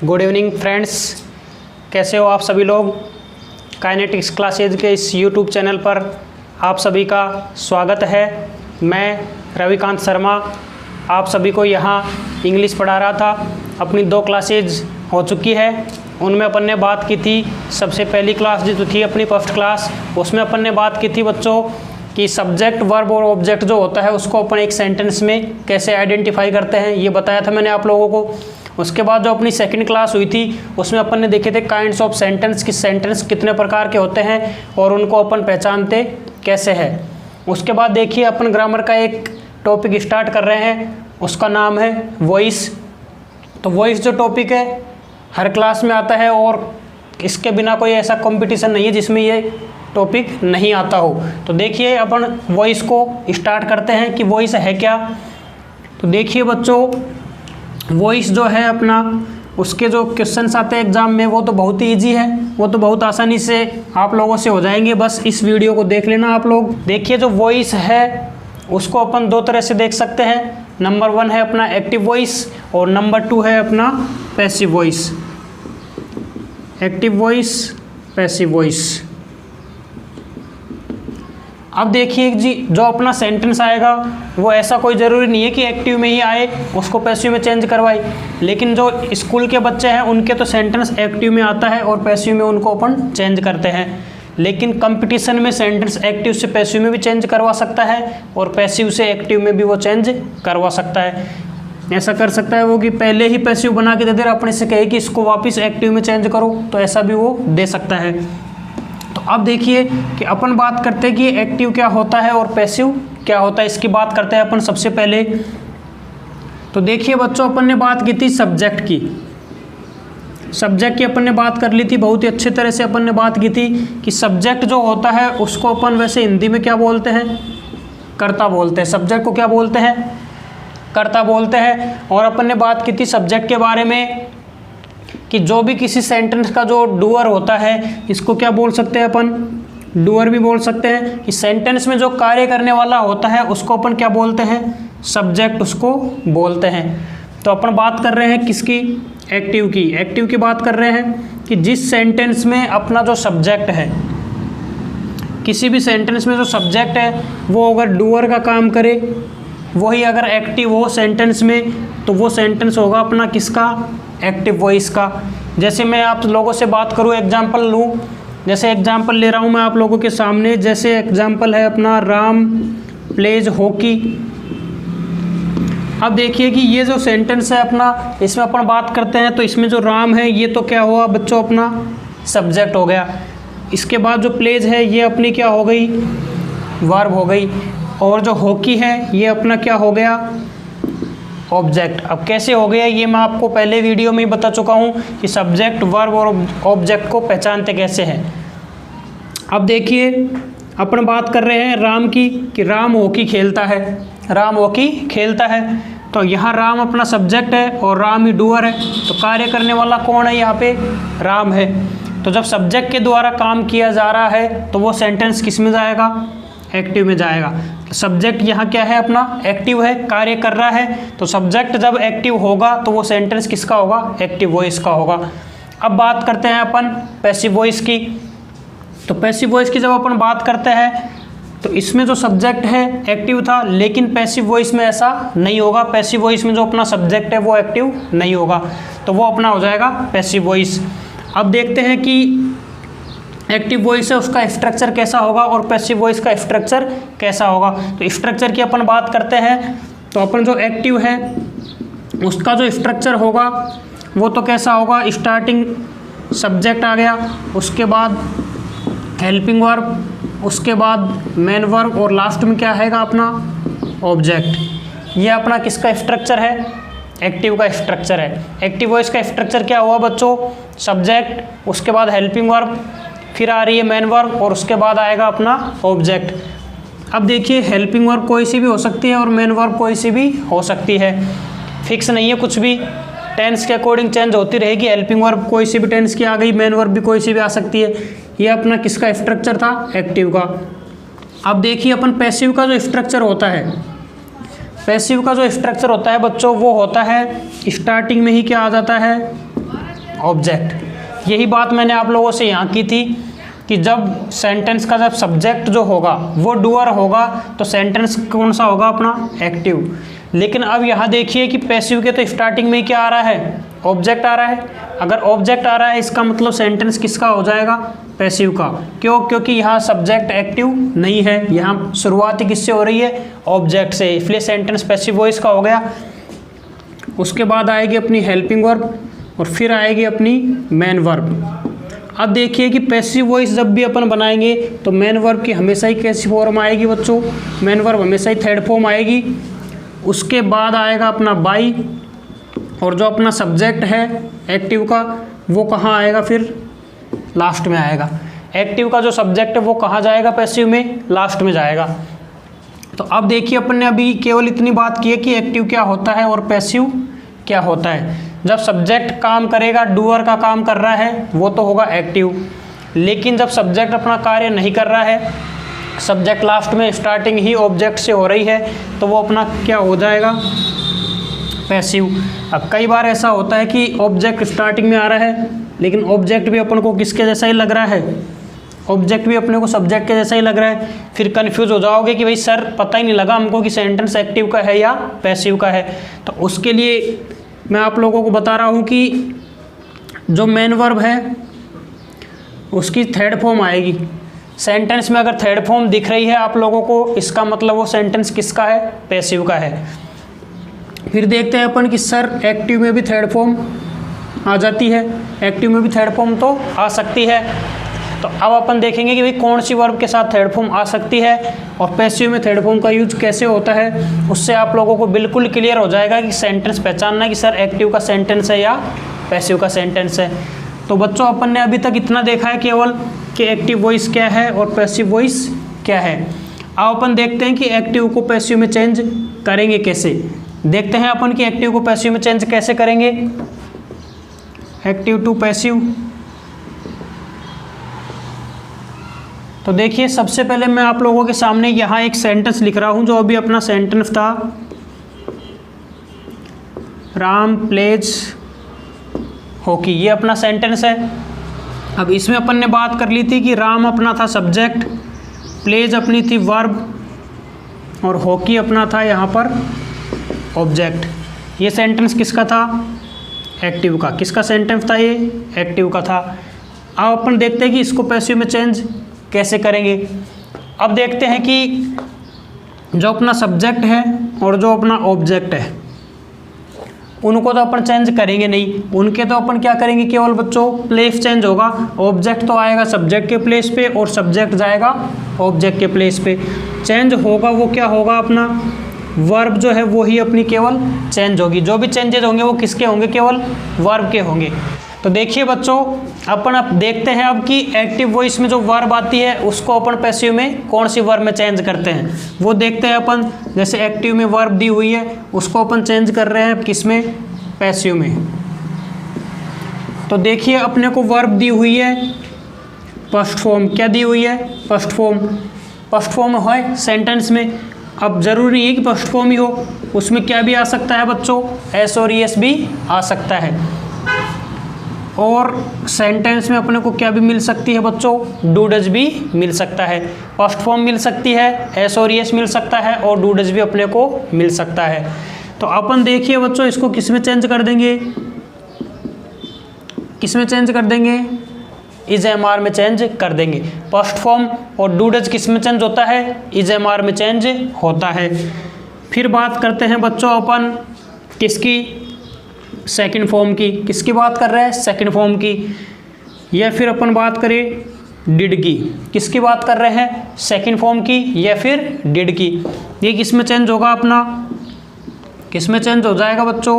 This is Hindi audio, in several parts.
गुड इवनिंग फ्रेंड्स, कैसे हो आप सभी लोग। काइनेटिक्स क्लासेज के इस यूट्यूब चैनल पर आप सभी का स्वागत है। मैं रविकांत शर्मा आप सभी को यहाँ इंग्लिश पढ़ा रहा था। अपनी 2 क्लासेज हो चुकी है, उनमें अपन ने बात की थी। सबसे पहली क्लास जो थी अपनी फर्स्ट क्लास, उसमें अपन ने बात की थी बच्चों कि सब्जेक्ट, वर्ब और ऑब्जेक्ट जो होता है उसको अपन एक सेंटेंस में कैसे आइडेंटिफाई करते हैं, ये बताया था मैंने आप लोगों को। उसके बाद जो अपनी सेकंड क्लास हुई थी उसमें अपन ने देखे थे काइंड्स ऑफ सेंटेंस, कि सेंटेंस कितने प्रकार के होते हैं और उनको अपन पहचानते कैसे हैं। उसके बाद देखिए अपन ग्रामर का एक टॉपिक स्टार्ट कर रहे हैं, उसका नाम है वॉइस। तो वॉइस जो टॉपिक है हर क्लास में आता है और इसके बिना कोई ऐसा कंपटीशन नहीं है जिसमें ये टॉपिक नहीं आता हो। तो देखिए अपन वॉइस को स्टार्ट करते हैं कि वॉइस है क्या। तो देखिए बच्चों, वॉइस जो है अपना, उसके जो क्वेश्चंस आते हैं एग्जाम में वो तो बहुत ही ईजी है, वो तो बहुत आसानी से आप लोगों से हो जाएंगे। बस इस वीडियो को देख लेना आप लोग। देखिए जो वॉइस है उसको अपन 2 तरह से देख सकते हैं। नंबर 1 है अपना एक्टिव वॉइस और नंबर 2 है अपना passive voice. Active voice, passive voice. अब देखिए जी, जो अपना सेंटेंस आएगा वो ऐसा कोई ज़रूरी नहीं है कि एक्टिव में ही आए, उसको पैसिव में चेंज करवाए। लेकिन जो स्कूल के बच्चे हैं उनके तो सेंटेंस एक्टिव में आता है और पैसिव में उनको अपन चेंज करते हैं। लेकिन कंपटीशन में सेंटेंस एक्टिव से पैसिव में भी चेंज करवा सकता है और पैसिव से एक्टिव में भी वो चेंज करवा सकता है। ऐसा कर सकता है वो कि पहले ही पैसिव बना के दे दे, अपने से कहे कि इसको वापस एक्टिव में चेंज करो, तो ऐसा भी वो दे सकता है। तो अब देखिए कि अपन बात करते हैं कि एक्टिव क्या होता है और पैसिव क्या होता है, इसकी बात करते हैं अपन सबसे पहले। तो देखिए बच्चों, अपन ने बात की थी सब्जेक्ट की। सब्जेक्ट की अपन ने बात कर ली थी, बहुत ही अच्छे तरह से अपन ने बात की थी कि सब्जेक्ट जो होता है उसको अपन वैसे हिंदी में क्या बोलते हैं, कर्ता बोलते हैं। सब्जेक्ट को क्या बोलते हैं, कर्ता बोलते हैं। और अपन ने बात की थी सब्जेक्ट के बारे में कि जो भी किसी सेंटेंस का जो डूअर होता है इसको क्या बोल सकते हैं अपन, डूअर भी बोल सकते हैं। कि सेंटेंस में जो कार्य करने वाला होता है उसको अपन क्या बोलते हैं, सब्जेक्ट उसको बोलते हैं। तो अपन बात कर रहे हैं किसकी, एक्टिव की। एक्टिव की बात कर रहे हैं कि जिस सेंटेंस में अपना जो सब्जेक्ट है, किसी भी सेंटेंस में जो सब्जेक्ट है वो अगर डूअर का काम करे, वही अगर एक्टिव हो सेंटेंस में, तो वो सेंटेंस होगा अपना किसका, एक्टिव वॉइस का। जैसे मैं आप लोगों से बात करूं, एग्जांपल लूं, जैसे एग्जांपल ले रहा हूं मैं आप लोगों के सामने। जैसे एग्जांपल है अपना राम प्लेज हॉकी। अब देखिए कि ये जो सेंटेंस है अपना, इसमें अपन बात करते हैं तो इसमें जो राम है ये तो क्या हुआ बच्चों, अपना सब्जेक्ट हो गया। इसके बाद जो प्लेज है ये अपनी क्या हो गई, वर्ब हो गई। और जो हॉकी है ये अपना क्या हो गया, ऑब्जेक्ट। अब कैसे हो गया ये मैं आपको पहले वीडियो में ही बता चुका हूँ कि सब्जेक्ट, वर्ब और ऑब्जेक्ट को पहचानते कैसे हैं। अब देखिए अपन बात कर रहे हैं राम की, कि राम हॉकी खेलता है, राम हॉकी खेलता है। तो यहाँ राम अपना सब्जेक्ट है और राम ही डूअर है। तो कार्य करने वाला कौन है, यहाँ पे राम है। तो जब सब्जेक्ट के द्वारा काम किया जा रहा है तो वो सेंटेंस किस में जाएगा, एक्टिव में जाएगा। सब्जेक्ट यहाँ क्या है अपना, एक्टिव है, कार्य कर रहा है। तो सब्जेक्ट जब एक्टिव होगा तो वो सेंटेंस किसका होगा, एक्टिव वॉइस का होगा। अब बात करते हैं अपन पैसिव वॉइस की। तो पैसिव वॉइस की जब अपन बात करते हैं तो इसमें जो सब्जेक्ट है एक्टिव था, लेकिन पैसिव वॉइस में ऐसा नहीं होगा। पैसिव वॉइस में जो अपना सब्जेक्ट है वो एक्टिव नहीं होगा, तो वो अपना हो जाएगा पैसिव वॉइस। अब देखते हैं कि एक्टिव वॉइस है उसका स्ट्रक्चर कैसा होगा और पैसिव वॉइस का स्ट्रक्चर कैसा होगा। तो स्ट्रक्चर की अपन बात करते हैं तो अपन जो एक्टिव है उसका जो स्ट्रक्चर होगा वो तो कैसा होगा, स्टार्टिंग सब्जेक्ट आ गया, उसके बाद हेल्पिंग वर्ब, उसके बाद मेन वर्ब और लास्ट में क्या आएगा अपना ऑब्जेक्ट। ये अपना किसका स्ट्रक्चर है, एक्टिव का स्ट्रक्चर है। एक्टिव वॉइस का स्ट्रक्चर क्या हुआ बच्चों, सब्जेक्ट, उसके बाद हेल्पिंग वर्ब, फिर आ रही है मेन वर्ब और उसके बाद आएगा अपना ऑब्जेक्ट। अब देखिए हेल्पिंग वर्ब कोई सी भी हो सकती है और मेन वर्ब कोई सी भी हो सकती है, फिक्स नहीं है कुछ भी, टेंस के अकॉर्डिंग चेंज होती रहेगी। हेल्पिंग वर्ब कोई सी भी टेंस की आ गई, मेन वर्ब भी कोई सी भी आ सकती है। ये अपना किसका स्ट्रक्चर था, एक्टिव का। अब देखिए अपन पैसिव का जो स्ट्रक्चर होता है, पैसिव का जो स्ट्रक्चर होता है बच्चों वो होता है स्टार्टिंग में ही क्या आ जाता है, ऑब्जेक्ट। यही बात मैंने आप लोगों से यहाँ की थी कि जब सेंटेंस का जब सब्जेक्ट जो होगा वो डूअर होगा तो सेंटेंस कौन सा होगा अपना, एक्टिव। लेकिन अब यहाँ देखिए कि पैसिव के तो स्टार्टिंग में क्या आ रहा है, ऑब्जेक्ट आ रहा है। अगर ऑब्जेक्ट आ रहा है इसका मतलब सेंटेंस किसका हो जाएगा, पैसिव का। क्यों, क्योंकि यहाँ सब्जेक्ट एक्टिव नहीं है, यहाँ शुरुआत ही किससे हो रही है, ऑब्जेक्ट से, इसलिए सेंटेंस पैसिव वॉइस का हो गया। उसके बाद आएगी अपनी हेल्पिंग वर्ब और फिर आएगी अपनी मेन वर्ब। अब देखिए कि पैसिव वॉइस जब भी अपन बनाएंगे तो मेन वर्ब की हमेशा ही कैसी फॉर्म आएगी बच्चों, मेन वर्ब हमेशा ही थर्ड फॉर्म आएगी। उसके बाद आएगा अपना बाई, और जो अपना सब्जेक्ट है एक्टिव का वो कहाँ आएगा, फिर लास्ट में आएगा। एक्टिव का जो सब्जेक्ट है वो कहाँ जाएगा, पैसिव में, लास्ट में जाएगा। तो अब देखिए अपन ने अभी केवल इतनी बात की है कि एक्टिव क्या होता है और पैसिव क्या होता है। जब सब्जेक्ट काम करेगा, डूअर का काम कर रहा है, वो तो होगा एक्टिव। लेकिन जब सब्जेक्ट अपना कार्य नहीं कर रहा है, सब्जेक्ट लास्ट में स्टार्टिंग ही ऑब्जेक्ट से हो रही है, तो वो अपना क्या हो जाएगा, पैसिव। अब कई बार ऐसा होता है कि ऑब्जेक्ट स्टार्टिंग में आ रहा है लेकिन ऑब्जेक्ट भी अपन को किसके जैसा ही लग रहा है, ऑब्जेक्ट भी अपने को सब्जेक्ट के जैसा ही लग रहा है। फिर कंफ्यूज हो जाओगे कि भाई सर पता ही नहीं लगा हमको कि सेंटेंस एक्टिव का है या पैसिव का है। तो उसके लिए मैं आप लोगों को बता रहा हूँ कि जो मेन वर्ब है उसकी थर्ड फॉर्म आएगी। सेंटेंस में अगर थर्ड फॉर्म दिख रही है आप लोगों को, इसका मतलब वो सेंटेंस किसका है, पैसिव का है। फिर देखते हैं अपन कि सर एक्टिव में भी थर्ड फॉर्म आ जाती है, एक्टिव में भी थर्ड फॉर्म तो आ सकती है। तो अब अपन देखेंगे कि भाई कौन सी वर्ब के साथ थर्ड फॉर्म आ सकती है और पैसिव में थर्ड फॉर्म का यूज कैसे होता है। उससे आप लोगों को बिल्कुल क्लियर हो जाएगा कि सेंटेंस पहचानना कि सर एक्टिव का सेंटेंस है या पैसिव का सेंटेंस है। तो बच्चों अपन ने अभी तक इतना देखा है केवल कि एक्टिव वॉइस क्या है और पैसिव वॉइस क्या है। अब अपन देखते हैं कि एक्टिव को पैसिव में चेंज करेंगे कैसे। देखते हैं अपन कि एक्टिव को पैसिव में चेंज कैसे करेंगे। एक्टिव टू पैसिव, तो देखिए सबसे पहले मैं आप लोगों के सामने यहाँ एक सेंटेंस लिख रहा हूँ जो अभी अपना सेंटेंस था, राम प्लेज हॉकी, ये अपना सेंटेंस है। अब इसमें अपन ने बात कर ली थी कि राम अपना था सब्जेक्ट, प्लेज अपनी थी वर्ब और हॉकी अपना था यहाँ पर ऑब्जेक्ट। ये सेंटेंस किसका था, एक्टिव का। किसका सेंटेंस था ये, एक्टिव का था। अब अपन देखते हैं कि इसको पैसिव में चेंज कैसे करेंगे। अब देखते हैं कि जो अपना सब्जेक्ट है और जो अपना ऑब्जेक्ट है उनको तो अपन चेंज करेंगे नहीं, उनके तो अपन क्या करेंगे, केवल बच्चों प्लेस चेंज होगा। ऑब्जेक्ट तो आएगा सब्जेक्ट के प्लेस पे और सब्जेक्ट जाएगा ऑब्जेक्ट के प्लेस पे। चेंज होगा वो क्या होगा, अपना वर्ब जो है वो ही अपनी केवल चेंज होगी। जो भी चेंजेज होंगे वो किसके होंगे, केवल वर्ब के होंगे। तो देखिए बच्चों अपन अब देखते हैं अब कि एक्टिव वॉइस में जो वर्ब आती है उसको अपन पैसिव में कौन सी वर्ब में चेंज करते हैं वो देखते हैं अपन। जैसे एक्टिव में वर्ब दी हुई है उसको अपन चेंज कर रहे हैं किस में, पैसिव में। तो देखिए अपने को वर्ब दी हुई है फर्स्ट फॉर्म, क्या दी हुई है, फर्स्ट फॉर्म। फर्स्ट फॉर्म है सेंटेंस में। अब ज़रूरी नहीं है कि फर्स्ट फॉर्म ही हो, उसमें क्या भी आ सकता है बच्चों, एस और एस भी आ सकता है। और सेंटेंस में अपने को क्या भी मिल सकती है बच्चों, डू डज भी मिल सकता है। फर्स्ट फॉर्म मिल सकती है, एस और एस मिल सकता है और डू डज भी अपने को मिल सकता है। तो अपन देखिए बच्चों इसको किस में चेंज कर देंगे, किस में चेंज कर देंगे, इज एम आर में चेंज कर देंगे। फर्स्ट फॉर्म और डू डज किस में चेंज होता है, इज एम आर में चेंज होता है। फिर बात करते हैं बच्चों अपन किसकी, सेकंड फॉर्म की। किसकी बात कर रहे हैं, सेकंड फॉर्म की। या फिर अपन बात करें डिड की, किसकी बात कर रहे हैं, सेकंड फॉर्म की या फिर डिड की। ये किस में चेंज होगा अपना, किस में चेंज हो जाएगा बच्चों,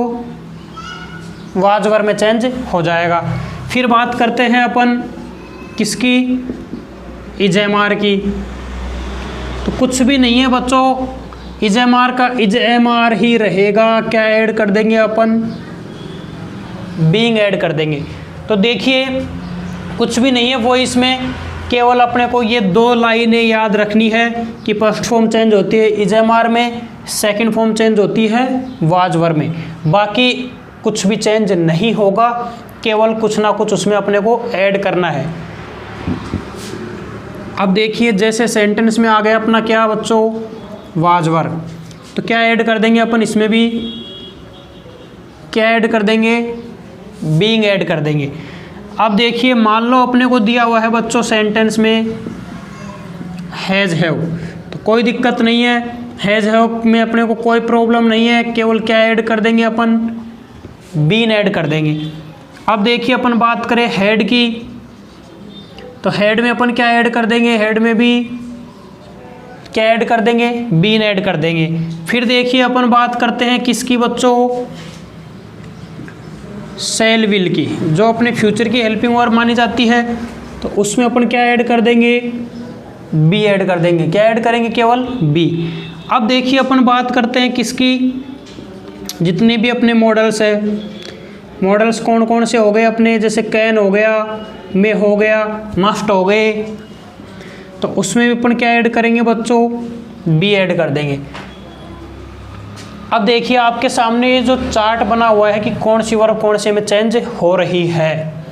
वाज वर्ब में चेंज हो जाएगा। फिर बात करते हैं अपन किसकी, इज एम आर की। तो कुछ भी नहीं है बच्चों, इज एम आर का इज एम आर ही रहेगा। क्या ऐड कर देंगे अपन, बीइंग ऐड कर देंगे। तो देखिए कुछ भी नहीं है वो इसमें केवल अपने को ये 2 लाइनें याद रखनी है कि फर्स्ट फॉर्म चेंज होती है इजेमार में, सेकंड फॉर्म चेंज होती है वाजवर में। बाकी कुछ भी चेंज नहीं होगा, केवल कुछ ना कुछ उसमें अपने को ऐड करना है। अब देखिए जैसे सेंटेंस में आ गया अपना क्या बच्चों, वाजवर, तो क्या ऐड कर देंगे अपन इसमें भी, क्या ऐड कर देंगे, बीइंग ऐड कर देंगे। अब देखिए मान लो अपने को दिया हुआ है बच्चों सेंटेंस में हैज़ हैव, तो कोई दिक्कत नहीं है, हैज़ हैव में अपने को कोई प्रॉब्लम नहीं है, केवल क्या ऐड कर देंगे अपन, बीन ऐड कर देंगे। अब देखिए अपन बात करें हेड की, तो हेड में अपन क्या ऐड कर देंगे, हेड में भी क्या ऐड कर देंगे, बीन ऐड कर देंगे। फिर देखिए अपन बात करते हैं किसकी बच्चों, सेल विल की, जो अपने फ्यूचर की हेल्पिंग वर्ब मानी जाती है, तो उसमें अपन क्या ऐड कर देंगे, बी ऐड कर देंगे। क्या ऐड करेंगे, केवल बी। अब देखिए अपन बात करते हैं किसकी, जितने भी अपने मॉडल्स है, मॉडल्स कौन कौन से हो गए अपने, जैसे कैन हो गया, मे हो गया, मस्ट हो गए, तो उसमें भी अपन क्या ऐड करेंगे बच्चों, बी ऐड कर देंगे। अब देखिए आपके सामने ये जो चार्ट बना हुआ है कि कौन सी वर्ब कौन से में चेंज हो रही है,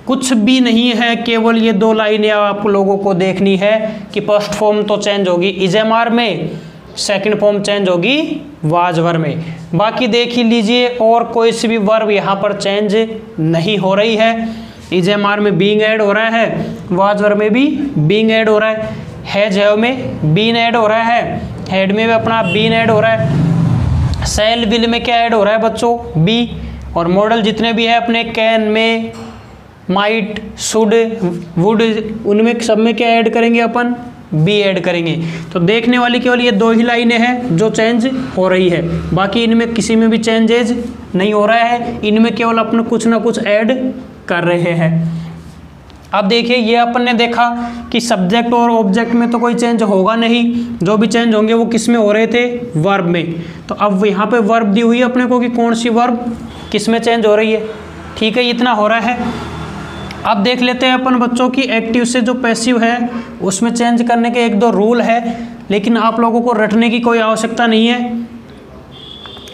कुछ भी नहीं है, केवल ये 2 लाइनें आप लोगों को देखनी है कि फर्स्ट फॉर्म तो चेंज होगी इजेमार में, सेकंड फॉर्म चेंज होगी वाजवर में। बाकी देख ही लीजिए और कोई सी भी वर्ब यहाँ पर चेंज नहीं हो रही है। इजेमार में बीइंग ऐड हो रहा है, वाजवर में भी बीइंग ऐड हो रहा है, हैज हैव में बीन ऐड हो रहा है, हेड में भी अपना बीन ऐड हो रहा है, सेल विल में क्या ऐड हो रहा है बच्चों, बी, और मॉडल जितने भी है अपने कैन में, माइट, शुड, वुड, उनमें सब में क्या ऐड करेंगे अपन, बी ऐड करेंगे। तो देखने वाली केवल ये 2 ही लाइनें हैं जो चेंज हो रही है, बाकी इनमें किसी में भी चेंजेज नहीं हो रहा है, इनमें केवल अपन कुछ ना कुछ ऐड कर रहे हैं। अब देखिए ये अपन ने देखा कि सब्जेक्ट और ऑब्जेक्ट में तो कोई चेंज होगा नहीं, जो भी चेंज होंगे वो किस में हो रहे थे, वर्ब में। तो अब यहाँ पे वर्ब दी हुई है अपने को कि कौन सी वर्ब किस में चेंज हो रही है, ठीक है, इतना हो रहा है। अब देख लेते हैं अपन बच्चों की एक्टिव से जो पैसिव है उसमें चेंज करने के 1-2 रूल है, लेकिन आप लोगों को रटने की कोई आवश्यकता नहीं है,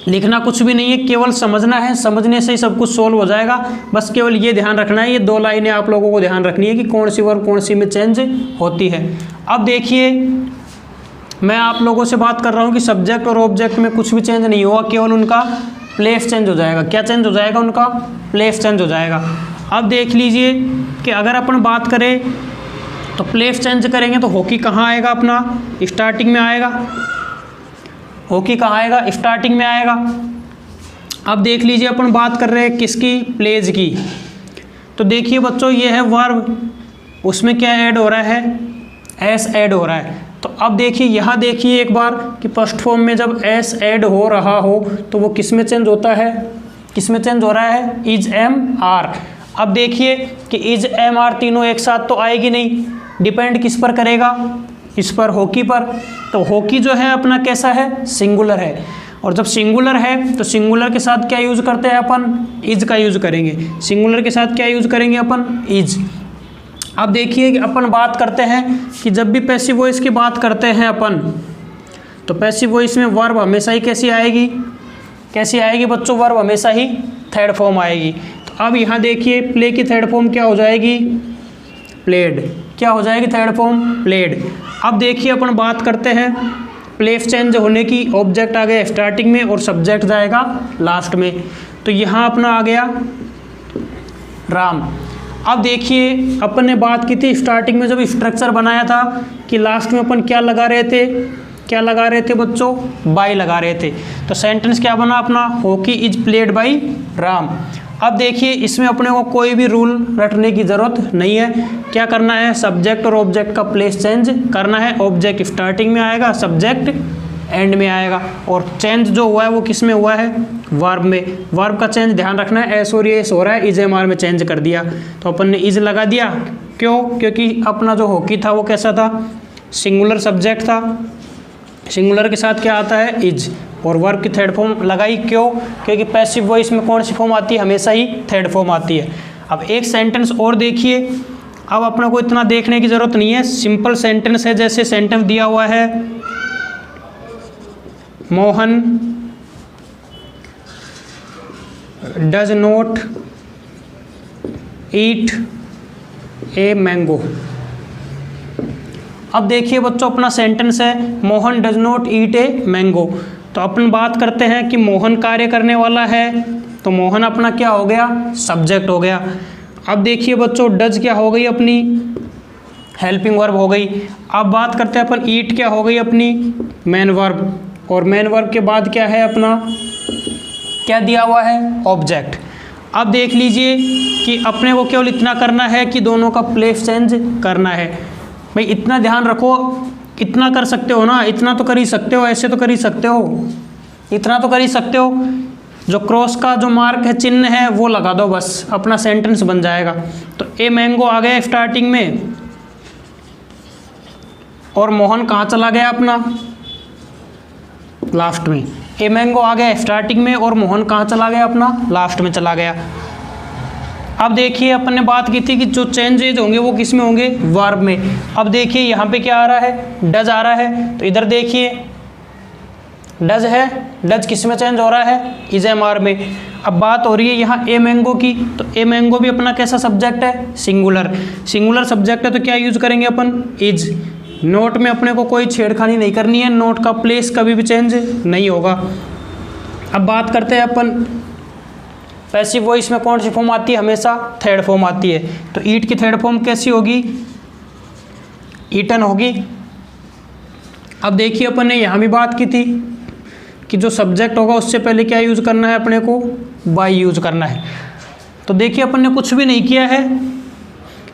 लिखना कुछ भी नहीं है, केवल समझना है, समझने से ही सब कुछ सोल्व हो जाएगा। बस केवल ये ध्यान रखना है, ये 2 लाइनें आप लोगों को ध्यान रखनी है कि कौन सी वर्ब कौन सी में चेंज होती है। अब देखिए मैं आप लोगों से बात कर रहा हूँ कि सब्जेक्ट और ऑब्जेक्ट में कुछ भी चेंज नहीं होगा, केवल उनका प्लेस चेंज हो जाएगा। क्या चेंज हो जाएगा, उनका प्लेस चेंज हो जाएगा। अब देख लीजिए कि अगर अपन बात करें तो प्लेस चेंज करेंगे तो हॉकी कहाँ आएगा, अपना स्टार्टिंग में आएगा, हॉकी कहाँ आएगा, स्टार्टिंग में आएगा। अब देख लीजिए अपन बात कर रहे हैं किसकी, प्लेज की, तो देखिए बच्चों ये है वर्ब, उसमें क्या ऐड हो रहा है, एस ऐड हो रहा है। तो अब देखिए यहाँ देखिए एक बार कि फर्स्ट फॉर्म में जब एस ऐड हो रहा हो तो वो किस में चेंज होता है, किस में चेंज हो रहा है, इज एम आर। अब देखिए कि इज एम आर तीनों एक साथ तो आएगी नहीं, डिपेंड किस पर करेगा, इस पर, हॉकी पर। तो हॉकी जो है अपना कैसा है, सिंगुलर है, और जब सिंगुलर है तो सिंगुलर के साथ क्या यूज़ करते हैं अपन, इज का यूज़ करेंगे। सिंगुलर के साथ क्या यूज़ करेंगे अपन, इज। अब देखिए अपन बात करते हैं कि जब भी पैसिव वॉइस की बात करते हैं अपन, तो पैसिव वॉइस में वर्ब हमेशा ही कैसी आएगी, कैसी आएगी बच्चों, वर्ब हमेशा ही थर्ड फॉर्म आएगी। तो अब यहाँ देखिए प्ले की थर्ड फॉर्म क्या हो जाएगी, प्लेड। क्या हो जाएगी थर्ड फॉर्म, प्लेड। अब देखिए अपन बात करते हैं प्लेस चेंज होने की, ऑब्जेक्ट आ गया स्टार्टिंग में और सब्जेक्ट जाएगा लास्ट में। तो यहाँ अपना आ गया राम। अब देखिए अपन ने बात की थी स्टार्टिंग में जब स्ट्रक्चर बनाया था कि लास्ट में अपन क्या लगा रहे थे, क्या लगा रहे थे बच्चों, बाय लगा रहे थे। तो सेंटेंस क्या बना अपना, hockey is played by Ram. अब देखिए इसमें अपने को कोई भी रूल रटने की ज़रूरत नहीं है। क्या करना है, सब्जेक्ट और ऑब्जेक्ट का प्लेस चेंज करना है। ऑब्जेक्ट स्टार्टिंग में आएगा, सब्जेक्ट एंड में आएगा, और चेंज जो हुआ है वो किस में हुआ है, वर्ब में। वर्ब का चेंज ध्यान रखना है, एस और एस हो रहा है, इज एम आर में चेंज कर दिया। तो अपन ने इज लगा दिया, क्यों, क्योंकि अपना जो हॉकी था वो कैसा था, सिंगुलर सब्जेक्ट था, सिंगुलर के साथ क्या आता है, इज। और वर्ब की थर्ड फॉर्म लगाई, क्यों, क्योंकि पैसिव वॉइस में कौन सी फॉर्म आती है, हमेशा ही थर्ड फॉर्म आती है। अब एक सेंटेंस और देखिए, अब अपने को इतना देखने की ज़रूरत नहीं है, सिंपल सेंटेंस है। जैसे सेंटेंस दिया हुआ है, Mohan does not eat a mango. अब देखिए बच्चों, अपना सेंटेंस है Mohan does not eat a mango. तो अपन बात करते हैं कि मोहन कार्य करने वाला है, तो मोहन अपना क्या हो गया, सब्जेक्ट हो गया। अब देखिए बच्चों, डज क्या हो गई, अपनी हेल्पिंग वर्ब हो गई। अब बात करते हैं अपन, ईट क्या हो गई, अपनी मेन वर्ब, और मेन वर्ब के बाद क्या है अपना, क्या दिया हुआ है, ऑब्जेक्ट। अब देख लीजिए कि अपने को केवल इतना करना है कि दोनों का प्लेस चेंज करना है। भाई इतना ध्यान रखो, इतना कर सकते हो ना, इतना तो कर ही सकते हो, ऐसे तो कर ही सकते हो, इतना तो कर ही सकते हो। जो क्रॉस का जो मार्क है, चिन्ह है, वो लगा दो, बस अपना सेंटेंस बन जाएगा। तो ए मैंगो आ गया स्टार्टिंग में, और मोहन कहाँ चला गया अपना, लास्ट में। ए मैंगो आ गया स्टार्टिंग में, और मोहन कहाँ चला गया अपना, लास्ट में चला गया। अब देखिए अपन ने बात की थी कि जो चेंजेज होंगे वो किस में होंगे, वर्ब में। अब देखिए यहाँ पे क्या आ रहा है, डज आ रहा है। तो इधर देखिए डज है, डज किस में चेंज हो रहा है, इज एम आर में। अब बात हो रही है यहाँ ए मैंगो की, तो ए मैंगो भी अपना कैसा सब्जेक्ट है, सिंगुलर। सिंगुलर सब्जेक्ट है तो क्या यूज करेंगे अपन, इज। नोट में अपने को कोई छेड़खानी नहीं करनी है, नोट का प्लेस कभी भी चेंज नहीं होगा। अब बात करते हैं अपन पैसिव वॉइस में कौन सी फॉर्म आती है, हमेशा थर्ड फॉर्म आती है। तो ईट की थर्ड फॉर्म कैसी होगी, ईटन होगी। अब देखिए अपन ने यहाँ भी बात की थी कि जो सब्जेक्ट होगा उससे पहले क्या यूज़ करना है, अपने को बाई यूज़ करना है। तो देखिए अपन ने कुछ भी नहीं किया है,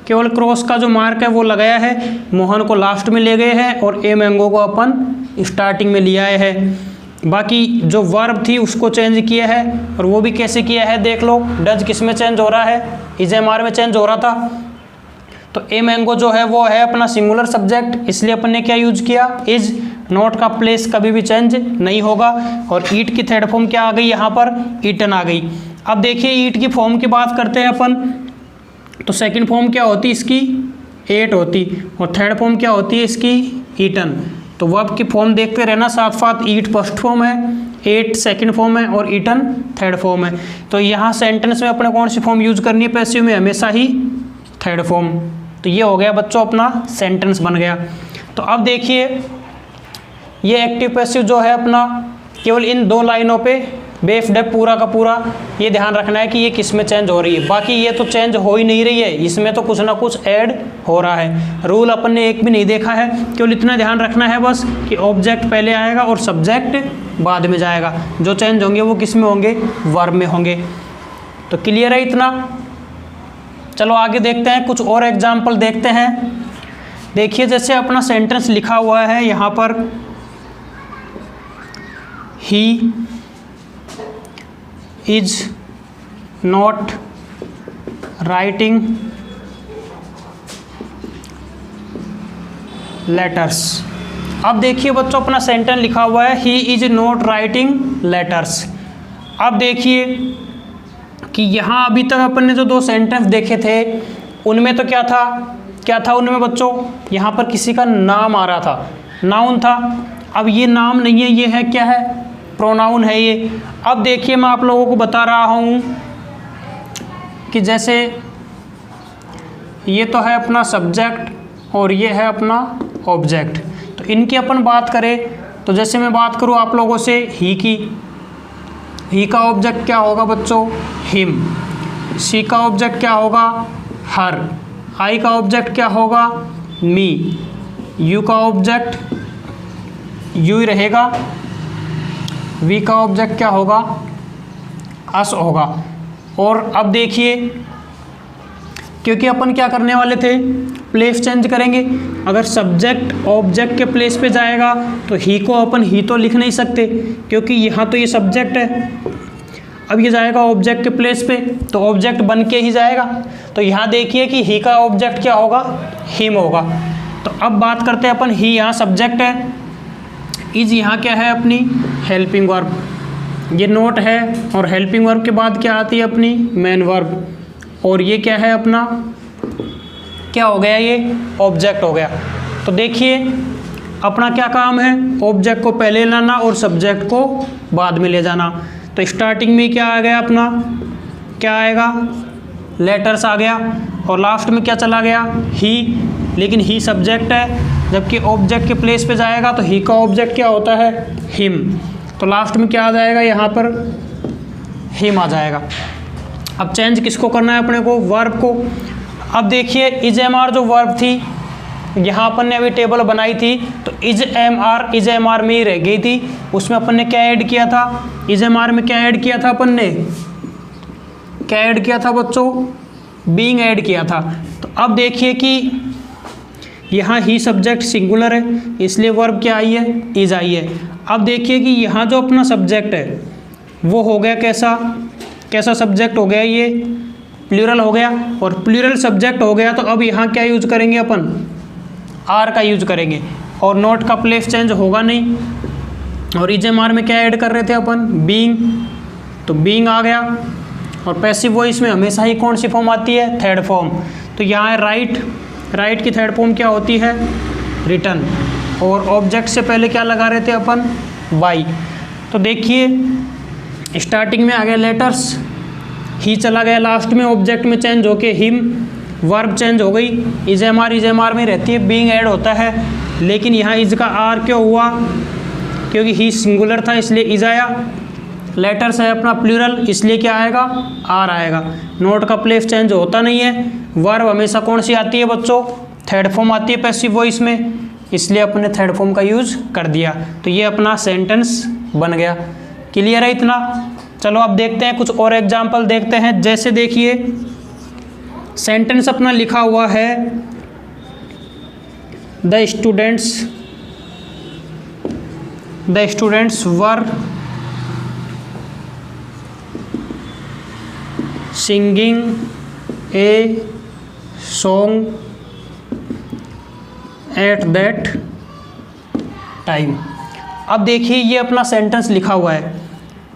केवल क्रॉस का जो मार्क है वो लगाया है, मोहन को लास्ट में ले गए हैं और ए मैंगो को अपन स्टार्टिंग में ले आए हैं। बाकी जो वर्ब थी उसको चेंज किया है, और वो भी कैसे किया है देख लो। डज किस में चेंज हो रहा है, इज एम आर में चेंज हो रहा था। तो ए मैंगो जो है वो है अपना सिंगुलर सब्जेक्ट, इसलिए अपन ने क्या यूज किया, इज। नोट का प्लेस कभी भी चेंज नहीं होगा। और ईट की थर्ड फॉर्म क्या आ गई यहाँ पर, ईटन आ गई। अब देखिए ईट की फॉर्म की बात करते हैं अपन, तो सेकंड फॉर्म क्या होती इसकी, एट होती, और थर्ड फॉर्म क्या होती है इसकी, ईटन। तो वर्ब की फॉर्म देखते रहना, साथ साथ ईट फर्स्ट फॉर्म है, एट सेकंड फॉर्म है, और ईटन थर्ड फॉर्म है। तो यहाँ सेंटेंस में अपने कौन सी फॉर्म यूज करनी है, पैसिव में हमेशा ही थर्ड फॉर्म। तो ये हो गया बच्चों, अपना सेंटेंस बन गया। तो अब देखिए ये एक्टिव पैसिव जो है अपना, केवल इन दो लाइनों पे बेफ डेफ पूरा का पूरा ये ध्यान रखना है कि ये किस में चेंज हो रही है। बाकी ये तो चेंज हो ही नहीं रही है, इसमें तो कुछ ना कुछ ऐड हो रहा है। रूल अपन ने एक भी नहीं देखा है, केवल इतना ध्यान रखना है बस कि ऑब्जेक्ट पहले आएगा और सब्जेक्ट बाद में जाएगा। जो चेंज होंगे वो किस में होंगे, वर्ब में होंगे। तो क्लियर है इतना। चलो आगे देखते हैं, कुछ और एग्जाम्पल देखते हैं। देखिए जैसे अपना सेंटेंस लिखा हुआ है यहाँ पर, he is not writing letters. अब देखिए बच्चों अपना सेंटेंस लिखा हुआ है, he is not writing letters. अब देखिए कि यहाँ अभी तक अपन ने जो दो सेंटेंस देखे थे उनमें तो क्या था उनमें बच्चों, यहाँ पर किसी का नाम आ रहा था, नाउन था। अब ये नाम नहीं है, ये है क्या है, प्रोनाउन है ये। अब देखिए मैं आप लोगों को बता रहा हूँ कि जैसे ये तो है अपना सब्जेक्ट और ये है अपना ऑब्जेक्ट। तो इनकी अपन बात करें तो जैसे मैं बात करूँ आप लोगों से ही की, ही का ऑब्जेक्ट क्या होगा बच्चों, हिम। सी का ऑब्जेक्ट क्या होगा, हर। आई का ऑब्जेक्ट क्या होगा, मी। यू का ऑब्जेक्ट यू ही रहेगा। वी का ऑब्जेक्ट क्या होगा, अस होगा। और अब देखिए क्योंकि अपन क्या करने वाले थे, प्लेस चेंज करेंगे। अगर सब्जेक्ट ऑब्जेक्ट के प्लेस पे जाएगा तो ही को अपन ही तो लिख नहीं सकते, क्योंकि यहाँ तो ये सब्जेक्ट है। अब ये जाएगा ऑब्जेक्ट के प्लेस पे तो ऑब्जेक्ट बन के ही जाएगा। तो यहाँ देखिए कि ही का ऑब्जेक्ट क्या होगा, हिम होगा। तो अब बात करते हैं अपन, ही यहाँ सब्जेक्ट है, इज यहाँ क्या है अपनी हेल्पिंग वर्ब, ये नोट है। और हेल्पिंग वर्ब के बाद क्या आती है अपनी मेन वर्ब। और ये क्या है अपना क्या हो गया, ये ऑब्जेक्ट हो गया। तो देखिए अपना क्या काम है, ऑब्जेक्ट को पहले लाना और सब्जेक्ट को बाद में ले जाना। तो स्टार्टिंग में क्या आ गया अपना, क्या आएगा, लेटर्स आ गया, और लास्ट में क्या चला गया, ही। लेकिन ही सब्जेक्ट है, जबकि ऑब्जेक्ट के प्लेस पे जाएगा तो ही का ऑब्जेक्ट क्या होता है, हिम। तो लास्ट में क्या आ जाएगा, यहाँ पर हिम आ जाएगा। अब चेंज किसको करना है अपने को, वर्ब को। अब देखिए इज एम आर जो वर्ब थी, यहाँ अपन ने अभी टेबल बनाई थी, तो इज एम आर में ही रह गई थी। उसमें अपन ने क्या ऐड किया था, इज एम आर में क्या ऐड किया था अपन ने, क्या ऐड किया था बच्चों, बीइंग ऐड किया था। तो अब देखिए कि यहाँ ही सब्जेक्ट सिंगुलर है, इसलिए वर्ब क्या आई है, इज आई है। अब देखिए कि यहाँ जो अपना सब्जेक्ट है वो हो गया कैसा, कैसा सब्जेक्ट हो गया, ये प्लूरल हो गया, और प्लूरल सब्जेक्ट हो गया। तो अब यहाँ क्या यूज करेंगे अपन, आर का यूज करेंगे, और नोट का प्लेस चेंज होगा नहीं। और इज एम आर में क्या ऐड कर रहे थे अपन, बीइंग, तो बीइंग आ गया। और पैसिव वॉइस में हमेशा ही कौन सी फॉर्म आती है, थर्ड फॉर्म। तो यहाँ है राइट, राइट की थर्ड फॉर्म क्या होती है, रिटन। और ऑब्जेक्ट से पहले क्या लगा रहे थे अपन, बाई। तो देखिए स्टार्टिंग में आ गया लेटर्स, ही चला गया लास्ट में, ऑब्जेक्ट में चेंज होके हिम, वर्ब चेंज हो गई, इज एम आर में रहती है, बीइंग ऐड होता है। लेकिन यहाँ इज का आर क्यों हुआ, क्योंकि ही सिंगुलर था इसलिए इज आया। लेटर्स है अपना प्लूरल, इसलिए क्या आएगा, आर आएगा। नोट का प्लेस चेंज होता नहीं है। वर्ब हमेशा कौन सी आती है बच्चों, थर्ड फॉर्म आती है पैसिव वॉइस में, इसलिए अपने थर्ड फॉर्म का यूज कर दिया। तो ये अपना सेंटेंस बन गया। क्लियर है इतना। चलो अब देखते हैं कुछ और एग्जाम्पल देखते हैं। जैसे देखिए सेंटेंस अपना लिखा हुआ है, the students were singing a song at that time. अब देखिए ये अपना सेंटेंस लिखा हुआ है।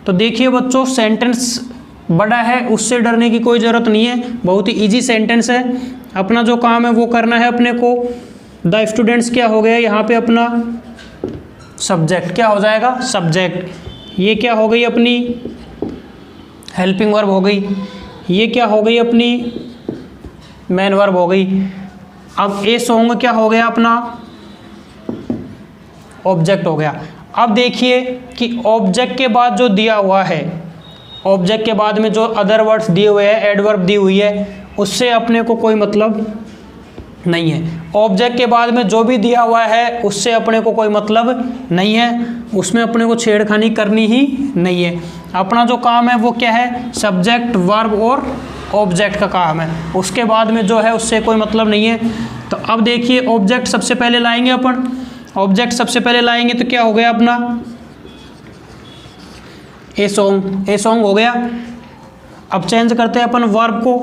तो देखिए बच्चों सेंटेंस बड़ा है, उससे डरने की कोई ज़रूरत नहीं है, बहुत ही इजी सेंटेंस है। अपना जो काम है वो करना है अपने को। द स्टूडेंट्स क्या हो गया, यहाँ पे अपना सब्जेक्ट क्या हो जाएगा, सब्जेक्ट। ये क्या हो गई अपनी हेल्पिंग वर्ब हो गई, ये क्या हो गई अपनी मेन वर्ब हो गई। अब ए सॉन्ग क्या हो गया अपना ऑब्जेक्ट हो गया। अब देखिए कि ऑब्जेक्ट के बाद जो दिया हुआ है, ऑब्जेक्ट के बाद में जो अदर वर्ड्स दिए हुए हैं, एडवर्ब दी हुई है, उससे अपने को कोई मतलब नहीं है। ऑब्जेक्ट के बाद में जो भी दिया हुआ है उससे अपने को कोई मतलब नहीं है, उसमें अपने को छेड़खानी करनी ही नहीं है। अपना जो काम है वो क्या है, सब्जेक्ट वर्ब और ऑब्जेक्ट का काम है। उसके बाद में जो है उससे कोई मतलब नहीं है। तो अब देखिए ऑब्जेक्ट सबसे पहले लाएंगे अपन, ऑब्जेक्ट सबसे पहले लाएंगे तो क्या हो गया अपना ए सॉन्ग हो गया। अब चेंज करते हैं अपन वर्ब को।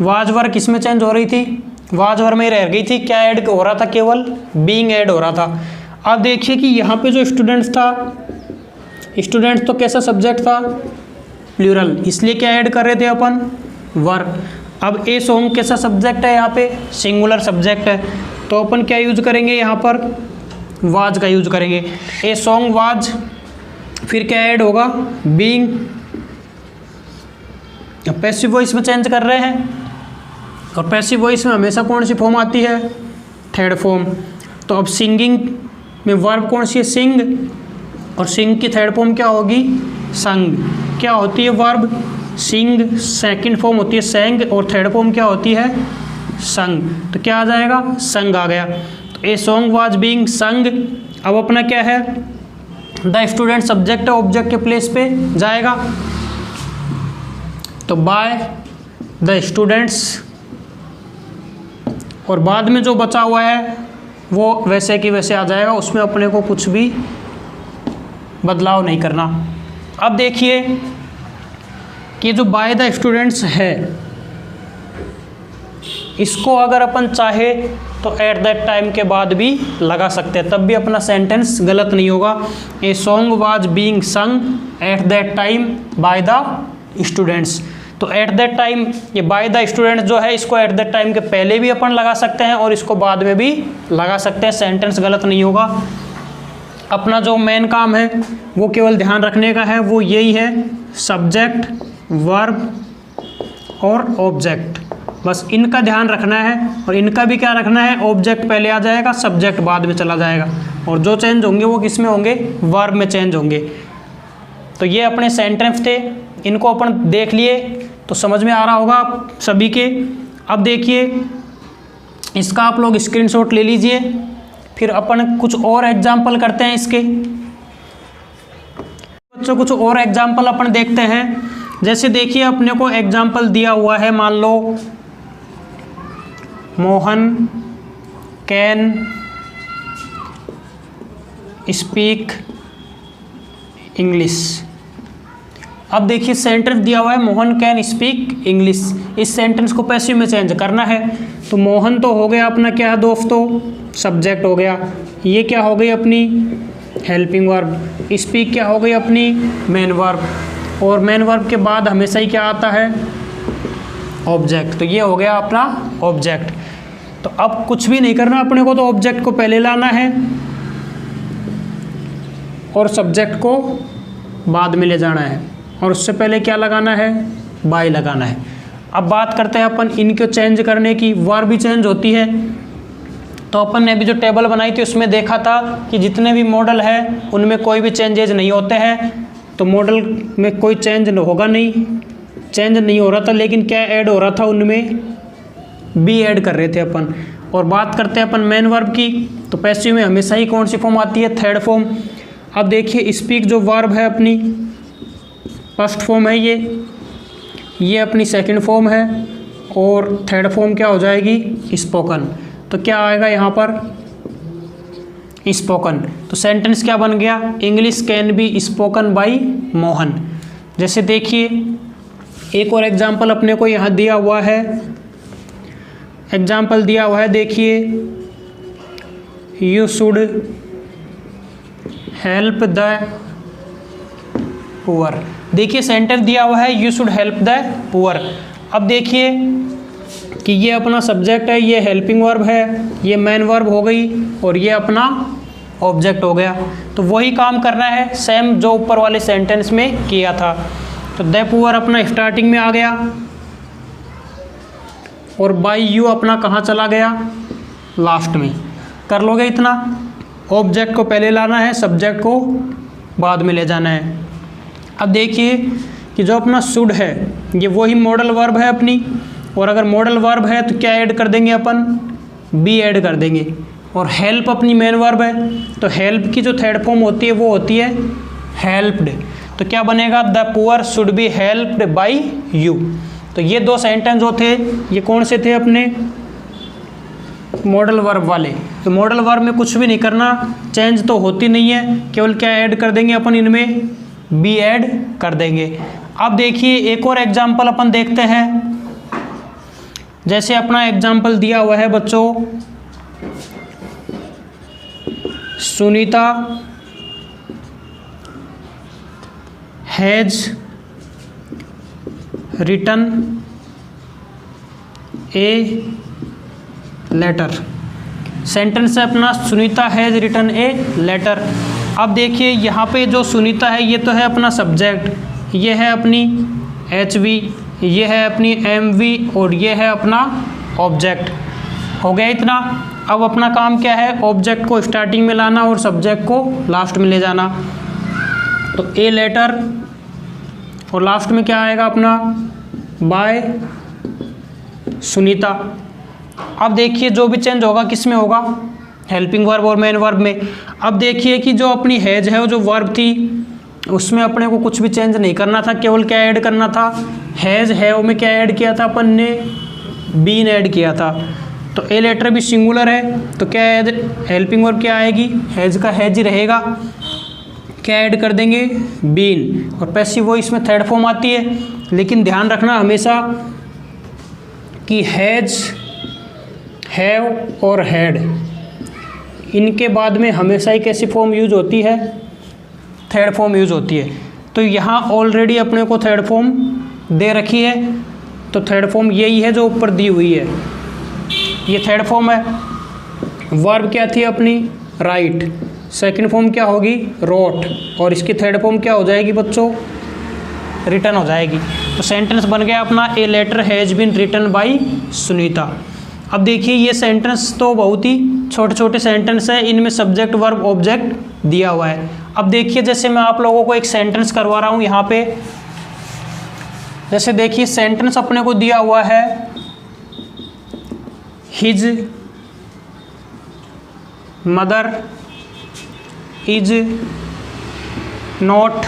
वाज वर्ब किस में चेंज हो रही थी, वाज वर्ब में रह गई थी। क्या ऐड हो रहा था, केवल बीइंग ऐड हो रहा था। अब देखिए कि यहाँ पे जो स्टूडेंट्स था, स्टूडेंट्स तो कैसा सब्जेक्ट था, प्लूरल, इसलिए क्या ऐड कर रहे थे अपन, वर्ब। अब ए सॉन्ग कैसा सब्जेक्ट है, यहाँ पे सिंगुलर सब्जेक्ट है, तो अपन क्या यूज करेंगे यहाँ पर, वाज का यूज करेंगे। ए सॉन्ग वाज, फिर क्या ऐड होगा, बीइंग। पैसिव वॉइस में चेंज कर रहे हैं, और पैसिव वॉइस में हमेशा कौन सी फॉर्म आती है, थर्ड फॉर्म। तो अब सिंगिंग में वर्ब कौन सी है, सिंग, और सिंग की थर्ड फॉर्म क्या होगी, संग। क्या होती है वर्ब, सिंग, सेकंड फॉर्म होती है सेंग, और थर्ड फॉर्म क्या होती है, संग। तो क्या आ जाएगा, संग आ गया। तो ए सॉन्ग वाज बीइंग संग। अब अपना क्या है, द स्टूडेंट सब्जेक्ट है, ऑब्जेक्ट के प्लेस पे जाएगा, तो बाय द स्टूडेंट्स, और बाद में जो बचा हुआ है वो वैसे कि वैसे आ जाएगा, उसमें अपने को कुछ भी बदलाव नहीं करना। अब देखिए कि जो बाय द स्टूडेंट्स है, इसको अगर अपन चाहे तो एट दैट टाइम के बाद भी लगा सकते हैं, तब भी अपना सेंटेंस गलत नहीं होगा। ए सॉन्ग वाज बीइंग संग at that time by the students. तो एट दैट टाइम, ये बाय द स्टूडेंट जो है इसको एट दैट टाइम के पहले भी अपन लगा सकते हैं और इसको बाद में भी लगा सकते हैं, सेंटेंस गलत नहीं होगा। अपना जो मेन काम है वो केवल ध्यान रखने का है, वो यही है सब्जेक्ट, वर्ब और ऑब्जेक्ट, बस इनका ध्यान रखना है। और इनका भी क्या रखना है, ऑब्जेक्ट पहले आ जाएगा, सब्जेक्ट बाद में चला जाएगा, और जो चेंज होंगे वो किस में होंगे, वर्ब में चेंज होंगे। तो ये अपने सेंटेंस थे, इनको अपन देख लिए तो समझ में आ रहा होगा आप सभी के। अब देखिए इसका आप लोग स्क्रीनशॉट ले लीजिए, फिर अपन कुछ और एग्जाम्पल करते हैं इसके। बच्चों कुछ और एग्जाम्पल अपन देखते हैं। जैसे देखिए अपने को एग्जाम्पल दिया हुआ है, मान लो मोहन कैन स्पीक इंग्लिश। अब देखिए सेंटेंस दिया हुआ है मोहन कैन स्पीक इंग्लिश, इस सेंटेंस को पैसिव में चेंज करना है। तो मोहन तो हो गया अपना क्या है दोस्तों, सब्जेक्ट हो गया, ये क्या हो गई अपनी हेल्पिंग वर्ब, स्पीक क्या हो गई अपनी मेन वर्ब, और मेन वर्ब के बाद हमेशा ही क्या आता है, ऑब्जेक्ट। तो ये हो गया अपना ऑब्जेक्ट। तो अब कुछ भी नहीं करना अपने को, तो ऑब्जेक्ट को पहले लाना है और सब्जेक्ट को बाद में ले जाना है, और उससे पहले क्या लगाना है, बाय लगाना है। अब बात करते हैं अपन इनको चेंज करने की। वर्ब भी चेंज होती है, तो अपन ने अभी जो टेबल बनाई थी उसमें देखा था कि जितने भी मॉडल है उनमें कोई भी चेंजेज नहीं होते हैं। तो मॉडल में कोई चेंज होगा नहीं, चेंज नहीं हो रहा था, लेकिन क्या ऐड हो रहा था, उनमें बी ऐड कर रहे थे अपन। और बात करते हैं अपन मेन वर्ब की, तो पैसिव में हमेशा ही कौन सी फॉर्म आती है, थर्ड फॉर्म। अब देखिए स्पीक जो वर्ब है अपनी फर्स्ट फॉर्म है, ये अपनी सेकंड फॉर्म है, और थर्ड फॉर्म क्या हो जाएगी, स्पोकन। तो क्या आएगा यहाँ पर, स्पोकन। तो सेंटेंस क्या बन गया, English can be spoken by Mohan. जैसे देखिए एक और एग्जाम्पल अपने को यहाँ दिया हुआ है, एग्जाम्पल दिया हुआ है, देखिए you should help the poor. देखिए सेंटेंस दिया हुआ है you should help the poor. अब देखिए कि ये अपना सब्जेक्ट है, ये हेल्पिंग वर्ब है, ये मेन वर्ब हो गई, और ये अपना ऑब्जेक्ट हो गया। तो वही काम करना है सेम जो ऊपर वाले सेंटेंस में किया था। तो द पुअर अपना स्टार्टिंग में आ गया, और बाय यू अपना कहाँ चला गया, लास्ट में। कर लोगे इतना, ऑब्जेक्ट को पहले लाना है, सब्जेक्ट को बाद में ले जाना है। अब देखिए कि जो अपना शुड है ये वही मॉडल वर्ब है अपनी, और अगर मॉडल वर्ब है तो क्या ऐड कर देंगे अपन, बी ऐड कर देंगे। और हेल्प अपनी मेन वर्ब है, तो हेल्प की जो थर्ड फॉर्म होती है वो होती है हेल्प्ड। तो क्या बनेगा, the poor should be helped bye you. तो ये दो सेंटेंस जो थे ये कौन से थे अपने, मॉडल वर्ब वाले। तो मॉडल वर्ब में कुछ भी नहीं करना, चेंज तो होती नहीं है, केवल क्या ऐड कर देंगे अपन, इनमें बी ऐड कर देंगे। अब देखिए एक और एग्जाम्पल अपन देखते हैं। जैसे अपना एग्जाम्पल दिया हुआ है बच्चों, Sunita has written a letter. Sentence है अपना Sunita has written a letter. अब देखिए यहाँ पे जो सुनीता है ये तो है अपना सब्जेक्ट, ये है अपनी HV, ये है अपनी MV, और ये है अपना ऑब्जेक्ट। हो गया इतना। अब अपना काम क्या है, ऑब्जेक्ट को स्टार्टिंग में लाना और सब्जेक्ट को लास्ट में ले जाना। तो ए लेटर, और लास्ट में क्या आएगा अपना, बाय सुनीता। अब देखिए जो भी चेंज होगा किस में होगा, हेल्पिंग वर्ब और मेन वर्ब में। अब देखिए कि जो अपनी हैज है वो जो वर्ब थी उसमें अपने को कुछ भी चेंज नहीं करना था, केवल क्या ऐड करना था, हैज है में क्या ऐड किया था अपन ने, बीन ऐड किया था। तो ए लेटर भी सिंगुलर है, तो क्या हेल्पिंग वर्ब क्या आएगी, हैज का हैज ही रहेगा, क्या ऐड कर देंगे, बीन। और पैसिव वो इसमें थर्ड फॉर्म आती है, लेकिन ध्यान रखना हमेशा कि हैज, हैव और हैड, इनके बाद में हमेशा ही कैसी फॉर्म यूज होती है, थर्ड फॉर्म यूज होती है। तो यहाँ ऑलरेडी अपने को थर्ड फॉर्म दे रखी है, तो थर्ड फॉर्म यही है जो ऊपर दी हुई है, ये थर्ड फॉर्म है। वर्ब क्या थी अपनी, राइट। सेकंड फॉर्म क्या होगी, रोट, और इसकी थर्ड फॉर्म क्या हो जाएगी बच्चों, रिटन हो जाएगी। तो सेंटेंस बन गया अपना, a letter has been written by Sunita. अब देखिए ये सेंटेंस तो बहुत ही छोटे छोटे सेंटेंस है, इनमें सब्जेक्ट वर्ब ऑब्जेक्ट दिया हुआ है। अब देखिए जैसे मैं आप लोगों को एक सेंटेंस करवा रहा हूँ यहाँ पे, जैसे देखिए सेंटेंस अपने को दिया हुआ है, his mother is not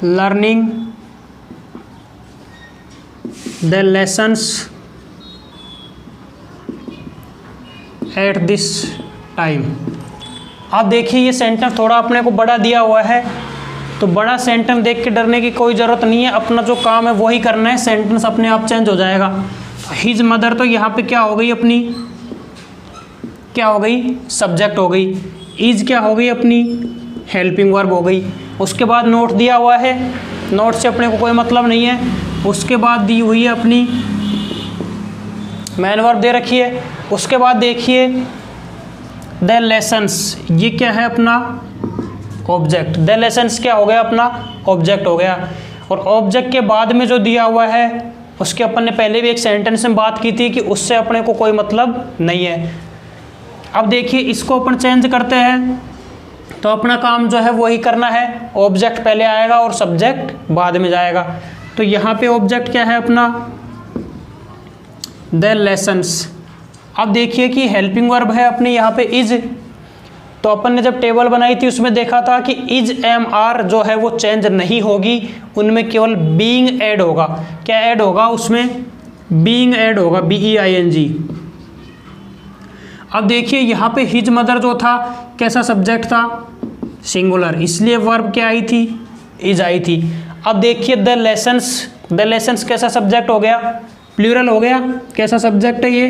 learning the lessons at this time. आप देखिए ये सेंटेंस थोड़ा अपने को बड़ा दिया हुआ है, तो बड़ा सेंटेंस देख के डरने की कोई ज़रूरत नहीं है, अपना जो काम है वही करना है, सेंटेंस अपने आप चेंज हो जाएगा। हिज मदर तो यहाँ पे क्या हो गई अपनी, क्या हो गई, सब्जेक्ट हो गई। इज क्या हो गई अपनी, हेल्पिंग वर्ब हो गई। उसके बाद नोट दिया हुआ है, नोट से अपने को कोई मतलब नहीं है। उसके बाद दी हुई है अपनी मैन वर्ब दे रखी है। उसके बाद देखिए द लेसन्स, ये क्या है अपना ऑब्जेक्ट, द लेसन्स क्या हो गया अपना ऑब्जेक्ट हो गया। और ऑब्जेक्ट के बाद में जो दिया हुआ है उसके अपन ने पहले भी एक सेंटेंस में बात की थी कि उससे अपने को कोई मतलब नहीं है। अब देखिए इसको अपन चेंज करते हैं, तो अपना काम जो है वही करना है, ऑब्जेक्ट पहले आएगा और सब्जेक्ट बाद में जाएगा। तो यहाँ पे ऑब्जेक्ट क्या है अपना, द लेसन्स। अब देखिए कि हेल्पिंग वर्ब है अपने यहाँ पे इज, तो अपन ने जब टेबल बनाई थी उसमें देखा था कि इज एम आर जो है वो चेंज नहीं होगी, उनमें केवल बीइंग ऐड होगा। क्या ऐड होगा उसमें, बीइंग ऐड होगा, BEING। अब देखिए यहाँ पे हिज मदर जो था कैसा सब्जेक्ट था, सिंगुलर, इसलिए वर्ब क्या आई थी, इज आई थी। अब देखिए द लेसन्स, द लेसन्स कैसा सब्जेक्ट हो गया, प्लूरल हो गया। कैसा सब्जेक्ट है ये,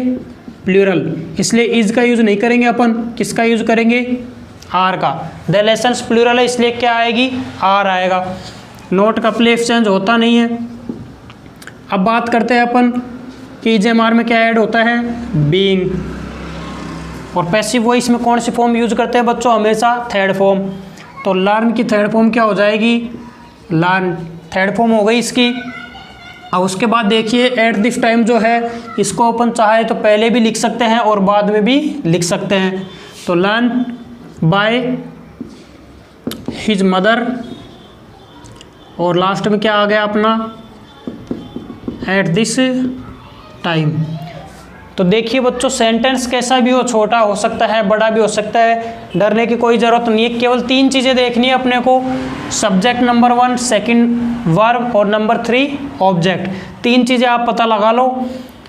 प्लूरल, इसलिए इज का यूज नहीं करेंगे अपन, किसका यूज करेंगे, आर का। द लेसन्स प्लूरल है इसलिए क्या आएगी, आर आएगा। नोट का प्लेस चेंज होता नहीं है। अब बात करते हैं अपन कि इज-एम-आर में क्या ऐड होता है, बीइंग। और पैसिव वॉइस में कौन सी फॉर्म यूज करते हैं बच्चों, हमेशा थर्ड फॉर्म। तो लर्न की थर्ड फॉर्म क्या हो जाएगी, लर्न, थर्ड फॉर्म हो गई इसकी। अब उसके बाद देखिए एट दिस टाइम जो है इसको अपन चाहे तो पहले भी लिख सकते हैं और बाद में भी लिख सकते हैं। तो लर्न बाय हिज मदर, और लास्ट में क्या आ गया अपना, एट दिस टाइम। तो देखिए बच्चों सेंटेंस कैसा भी हो, छोटा हो सकता है, बड़ा भी हो सकता है, डरने की कोई ज़रूरत नहीं है। केवल 3 चीज़ें देखनी है अपने को, सब्जेक्ट नंबर 1, सेकंड वर्ब और नंबर 3 ऑब्जेक्ट। 3 चीज़ें आप पता लगा लो,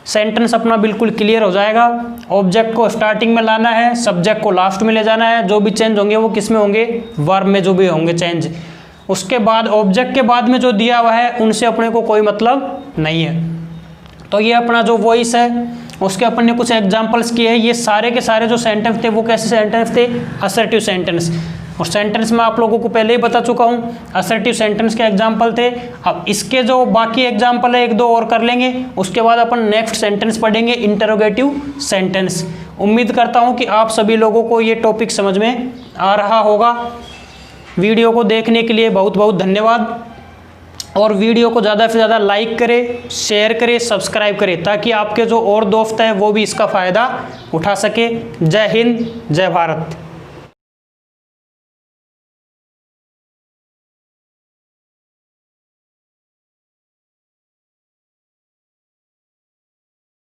सेंटेंस अपना बिल्कुल क्लियर हो जाएगा। ऑब्जेक्ट को स्टार्टिंग में लाना है, सब्जेक्ट को लास्ट में ले जाना है, जो भी चेंज होंगे वो किस में होंगे, वर्ब में जो भी होंगे चेंज। उसके बाद ऑब्जेक्ट के बाद में जो दिया हुआ है उनसे अपने को कोई मतलब नहीं है। तो ये अपना जो वॉइस है उसके अपन ने कुछ एग्जांपल्स किए हैं। ये सारे के सारे जो सेंटेंस थे वो कैसे सेंटेंस थे, असर्टिव सेंटेंस। और सेंटेंस में आप लोगों को पहले ही बता चुका हूँ, असर्टिव सेंटेंस के एग्जांपल थे। अब इसके जो बाकी एग्जांपल है 1-2 और कर लेंगे, उसके बाद अपन नेक्स्ट सेंटेंस पढ़ेंगे, इंटरोगेटिव सेंटेंस। उम्मीद करता हूँ कि आप सभी लोगों को ये टॉपिक समझ में आ रहा होगा। वीडियो को देखने के लिए बहुत बहुत धन्यवाद, और वीडियो को ज़्यादा से ज़्यादा लाइक करें, शेयर करें, सब्सक्राइब करें, ताकि आपके जो और दोस्त हैं वो भी इसका फ़ायदा उठा सके। जय हिंद, जय भारत।